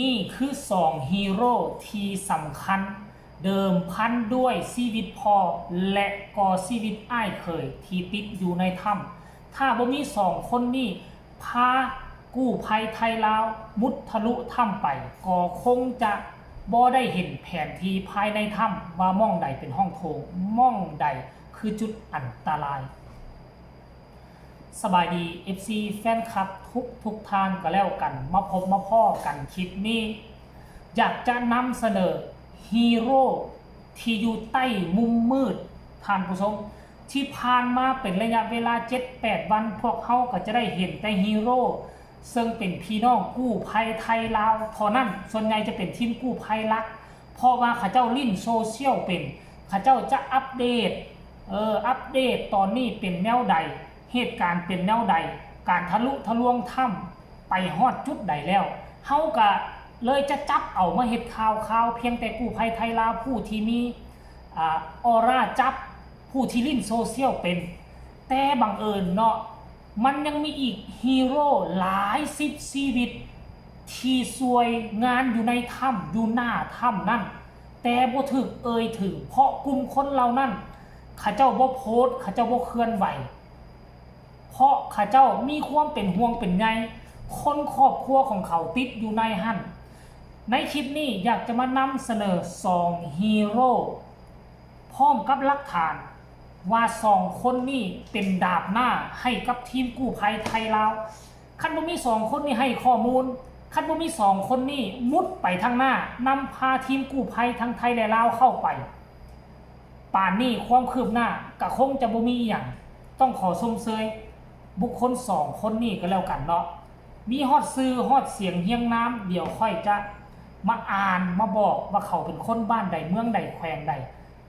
นี่คือ2ฮีโร่ที่สำคัญเดิมพันด้วยชีวิตพ่อและก็ชีวิตอ้ายเคยที่ติดอยู่ในถ้ำถ้าบ่มี2คนนี้พากู้ภัยไทยลาวมุดทะลุถ้ำไปก็คงจะบ่ได้เห็นแผนที่ภายในถ้ำว่าม่องใดเป็นห้องโถงม่องใดคือจุดอันตรายสบายดี FC แฟนคลับทุกทางก็แล้วกันมาพบมาพ่อกันคลิปนี้อยากจะนำเสนอฮีโร่ที่อยู่ใต้มุมมืดท่านผู้ชมที่ผ่านมาเป็นระยะเวลา 7-8 วันพวกเขาก็จะได้เห็นแต่ฮีโร่ซึ่งเป็นพี่น้องกู้ภัยไทยลาวเท่านั้นส่วนใหญ่จะเป็นทีมกู้ภัยลักเพราะว่าเขาเจ้าลิ้นโซเชียลเป็นเขาเจ้าจะอัปเดตตอนนี้เป็นแนวใดเหตุการณ์เป็นแนวใดการทะลุทะลวงถ้ำไปฮอดจุดใดแล้วเฮาก็เลยจะจับเอามาเฮ็ดข่าวเพียงแต่กู้ภัยไทยลาวผู้ที่มีออร่าจับผู้ที่ลิ้นโซเชียลเป็นแต่บังเอิญเนาะมันยังมีอีกฮีโร่หลายสิบชีวิตที่ซวยงานอยู่ในถ้ำอยู่หน้าถ้ำนั่นแต่บ่ถึกถึงเพราะกลุ่มคนเหล่านั้นเขาเจ้าบ่โพสต์เขาเจ้าบ่เคลื่อนไหวเพราะข้าเจ้ามีความเป็นห่วงเป็นใยคนครอบครัวของเขาติดอยู่ในหั่นในคลิปนี้อยากจะมานำเสนอ2ฮีโร่พร้อมกับหลักฐานว่า2คนนี้เป็นดาบหน้าให้กับทีมกู้ภัยไทยลาวคันบ่มี2คนนี้ให้ข้อมูลคันบ่มี2คนนี้มุดไปทางหน้านำพาทีมกู้ภัยทั้งไทยและลาวเข้าไปป่านนี้ความคืบหน้าก็คงจะบ่มีอย่างต้องขอชมเชยบุคคล2คนนี้ก็แล้วกันเนาะมีฮอดซื้อฮอดเสียงเฮียงน้ำเดี๋ยวค่อยจะมาอ่านมาบอกว่าเขาเป็นคนบ้านใดเมืองใดแขวงใด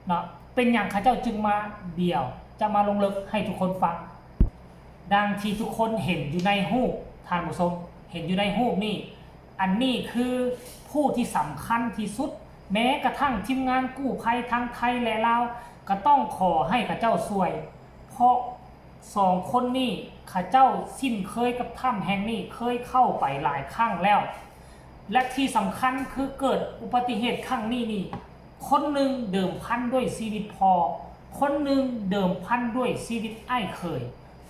เนาะเป็นอย่างข้าเจ้าจึงมาเดี๋ยวจะมาลงลึกให้ทุกคนฟังดังที่ทุกคนเห็นอยู่ในรูปท่านผู้ชมเห็นอยู่ในรูปนี่อันนี้คือผู้ที่สำคัญที่สุดแม้กระทั่งทีมงานกู้ภัยทั้งไทยและลาวก็ต้องขอให้ข้าเจ้าช่วยเพราะ2คนนี้ข้าเจ้าสิ้นเคยกับถ้ำแห่งนี้เคยเข้าไปหลายครั้งแล้วและที่สำคัญคือเกิดอุบัติเหตุครั้งนี้นี่คนหนึ่งเดิมพันด้วยชีวิตพอคนหนึ่งเดิมพันด้วยชีวิตอ้ายเคย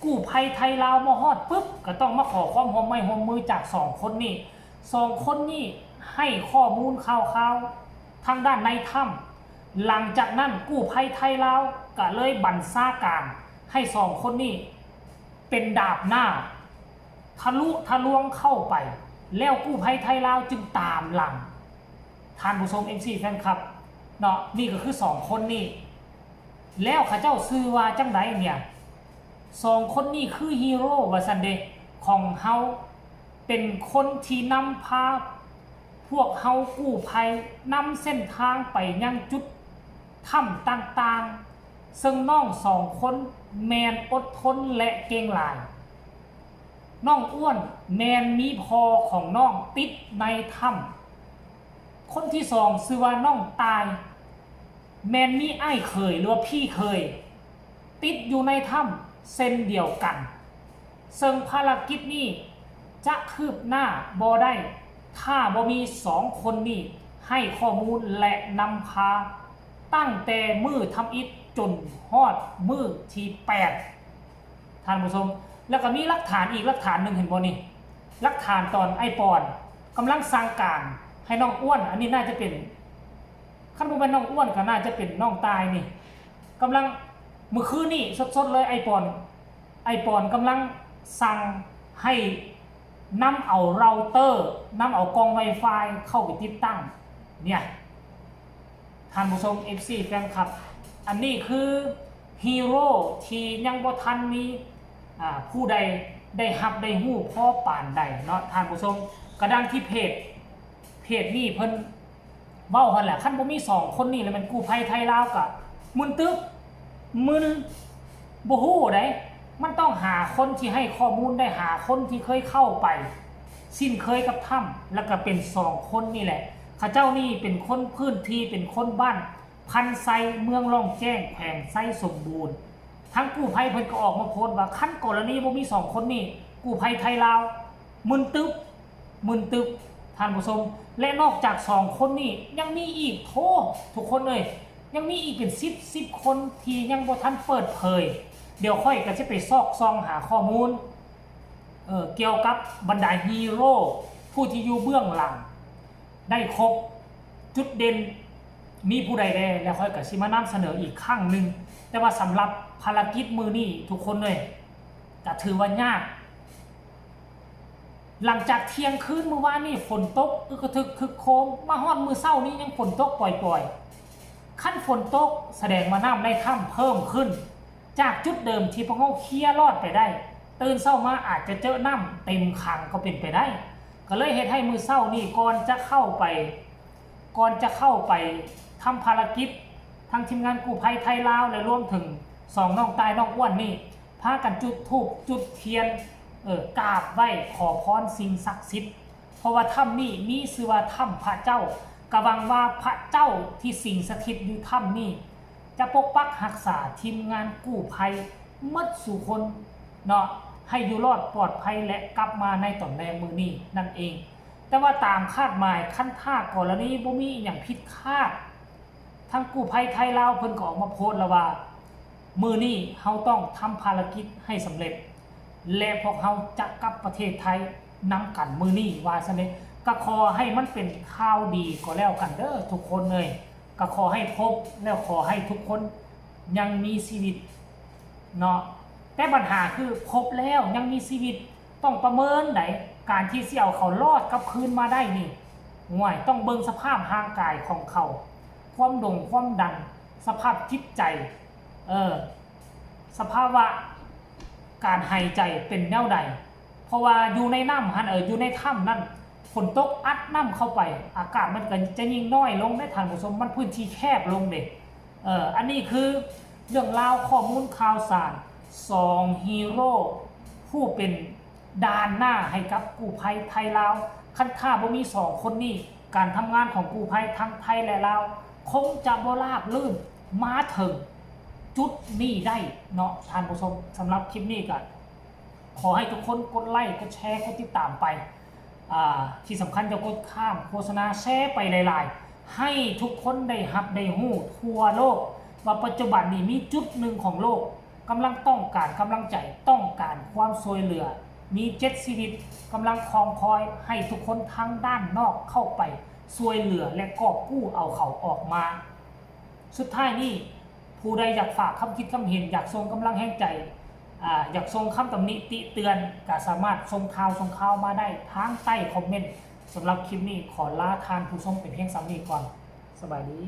กู้ภัยไทยลาวมาฮอดปุ๊บก็ต้องมาขอความร่วมมือจาก2คนนี้2คนนี้ให้ข้อมูลข่าวทางด้านในถ้ำหลังจากนั้นกู้ภัยไทยลาวก็เลยบัญชาการให้2คนนี้เป็นดาบหน้าทะลุทะลวงเข้าไปแล้วกู้ภัยไทยลาวจึงตามหลังท่านผู้ชม MC แฟนคลับเนาะนี่ก็คือ2คนนี้แล้วข้าเจ้าซื้อว่าจังไดเนี่ย2คนนี้คือฮีโร่ว่าซั่นเด้ของเฮาเป็นคนที่นำพาพวกเฮากู้ภัยนำเส้นทางไปยังจุดถ้ำต่างๆซึ่งน้อง2คนแมนอดทนและเก่งหลายน้องอ้วนแมนมีพอของน้องติดในถ้ำคนที่2ชื่อว่าน้องตายแมนมีอ้ายเคยหรือว่าพี่เคยติดอยู่ในถ้ำเส้นเดียวกันซึ่งภารกิจนี้จะคืบหน้าบ่ได้ถ้าบ่มี2คนนี้ให้ข้อมูลและนำพาตั้งแต่มือทำอิฐจนฮอดมือที่8ท่านผู้ชมแล้วก็มีหลักฐานอีกหลักฐานหนึ่งเห็นบ่นี่หลักฐานตอนไอปอนกำลังสั่งการให้น้องอ้วนอันนี้น่าจะเป็นคันบ่เป็นน้องอ้วนก็น่าจะเป็นน้องตายนี่กำลังเมื่อคืนนี่สดๆเลยไอปอนกำลังสั่งให้นำเอาเราเตอร์นำเอากล้อง Wi-Fi เข้าไปติดตั้งเนี่ยท่านผู้ชม FC แฟนคลับอันนี้คือฮีโร่ที่ยังบ่ทันมีผู้ใดได้รับได้ฮู้พ่อป่านใดเนาะท่านผู้ชมกระดังที่เพจนี่เพิ่นเว้าหั่นแหละคันบ่มี2คนนี้แล้วมันกู้ภัยไทยลาวก็มึนตึ๊บมึนบ่ฮู้ได้มันต้องหาคนที่ให้ข้อมูลได้หาคนที่เคยเข้าไปสิ้นเคยกับถ้ำแล้วก็เป็น2คนนี่แหละเขาเจ้านี่เป็นคนพื้นที่เป็นคนบ้านพันไซเมืองร่องแจ้งแขวงไซสมบูรณ์ทั้งกู้ภัยเพิ่นก็ออกมาโพสต์ว่าขั้นกรณีบ่มี2คนนี้กู้ภัยไทยลาวมึนตึ๊บ ท่านผู้ชมและนอกจาก2คนนี้ยังมีอีกโททุกคนเลยยังมีอีกเป็น10คนที่ยังบ่ทันเปิดเผยเดี๋ยวค่อยก็จะไปซอกซองหาข้อมูลเกี่ยวกับบรรดาฮีโร่ผู้ที่อยู่เบื้องหลังได้ครบจุดเด่นมีผู้ใดแน่แล้วค่อยก็สิมานำเสนออีกครั้งนึงแต่ว่าสำหรับภารกิจมื้อนี้ทุกคนเลยก็ถือว่ายากหลังจากเที่ยงคืนเมื่อวานนี่ฝนตกอึกระทึกคึกโคมมาฮอดมื้อเช้านี้ยังฝนตกปล่อยๆขั้นฝนตกแสดงว่าน้ำในถ้ำเพิ่มขึ้นจากจุดเดิมที่พวกเขาเคลียร์รอดไปได้ตื่นเช้ามาอาจจะเจอน้ำเต็มขังก็เป็นไปได้ก็เลยเฮ็ดให้มื้อเช้านี่ก่อนจะเข้าไปทำภารกิจทางทีมงานกู้ภัยไทยลาวและรวมถึง2น้องตายน้องอ้วนนี่พากันจุดธูปจุดเทียนกราบไหว้ขอพรสิ่งศักดิ์สิทธิ์เพราะว่าถ้ำนี้มีชื่อว่าถ้ำพระเจ้ากะวังว่าพระเจ้าที่สิงสถิตอยู่ถ้ำนี้จะปกปักรักษาทีมงานกู้ภัยหมดสู่คนเนาะให้อยู่รอดปลอดภัยและกลับมาในตอนแรกมื้อนี้นั่นเองแต่ว่าตามคาดหมายขั้นท่ากรณีบ่มีอย่างผิดคาดทางกู้ภัยไทยลาวเพิ่นก็ออกมาโพสต์แล้วว่ามื้อนี้เฮาต้องทำภารกิจให้สำเร็จและพวกเฮาจะกลับประเทศไทยนำกันมื้อนี้ว่าซั่นเด้ก็ขอให้มันเป็นข่าวดีก็แล้วกันเด้อทุกคนเลยก็ขอให้พบแล้วขอให้ทุกคนยังมีชีวิตเนาะแต่ปัญหาคือพบแล้วยังมีชีวิตต้องประเมินไหนการที่สิเอาเขารอดกลับคืนมาได้นี่ห่วยต้องเบิ่งสภาพร่างกายของเขาความดงความดันสภาพจิตใจสภาวะการหายใจเป็นแนวใดเพราะว่าอยู่ในน้ำอยู่ในถ้ำนั่นฝนตกอัดน้ำเข้าไปอากาศมันก็จะยิ่งน้อยลงได้ท่านผู้ชมมันพื้นที่แคบลงเด็กอันนี้คือเรื่องราวข้อมูลข่าวสาร2ฮีโร่ผู้เป็นด่านหน้าให้กับกู้ภัยไทยลาวคันถ้าบ่มี2คนนี้การทำงานของกู้ภัยทั้งไทยและลาวคงจะบ่ราบรื่นมาถึงจุดนี้ได้เนาะท่านผู้ชมสำหรับคลิปนี้ก็ขอให้ทุกคนกดไลค์กดแชร์กดติดตามไปที่สำคัญจะกดข้ามโฆษณาแชร์ไปหลายๆให้ทุกคนได้รับได้ฮู้ทั่วโลกว่าปัจจุบันนี้มีจุดหนึ่งของโลกกำลังต้องการกำลังใจต้องการความช่วยเหลือมี7ชีวิตกำลังคองคอยให้ทุกคนทั้งด้านนอกเข้าไปช่วยเหลือและกอบกู้เอาเขาออกมาสุดท้ายนี้ผู้ใดอยากฝากคำคิดคำเห็นอยากส่งกำลังแห่งใจอยากส่งคำตำหนิติเตือนก็สามารถส่งข่าวมาได้ทางใต้คอมเมนต์สำหรับคลิปนี้ขอลาทานผู้ชมเป็นเพียงสำนีก่อนสบายดี